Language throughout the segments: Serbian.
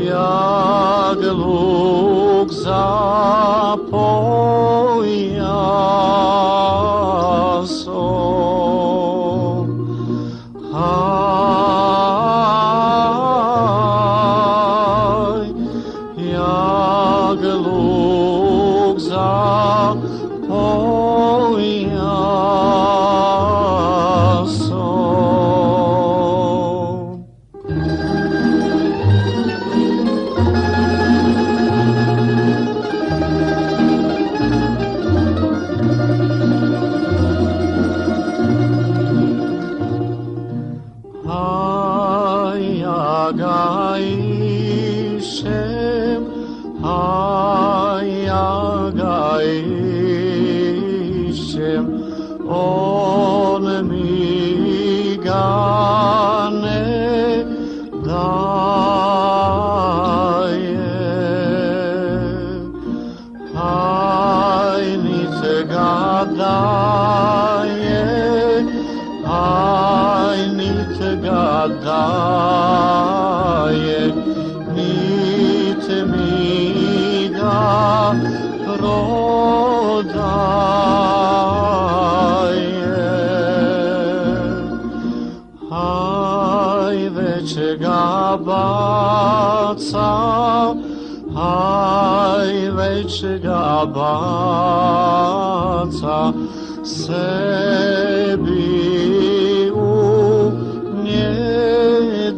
jak luk za pojasom. Aj, jak luk za pojasom. Hayagaishem, hayagaishem, on migane daye. Hay nitgadaye, hay nitgadaye, nit miga prodaje. Hay već ga baca, hay već ga baca, sebi u njedarca.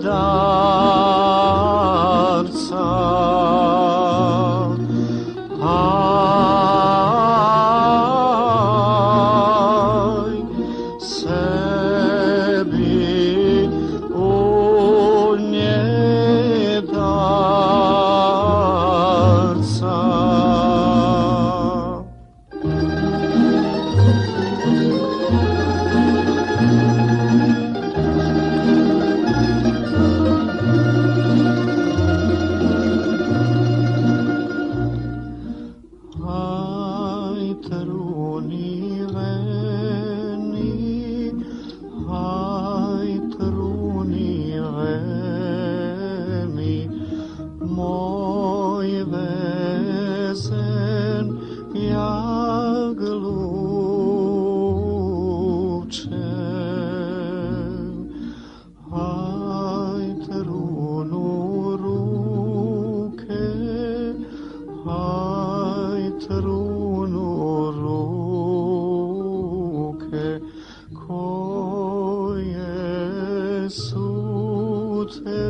Aj, sebi u njedarca. Aj, truni veni, aj, truni veni, moj vezen jak luče. Aj, trunu ruke, aj, trunu ruke, koje su te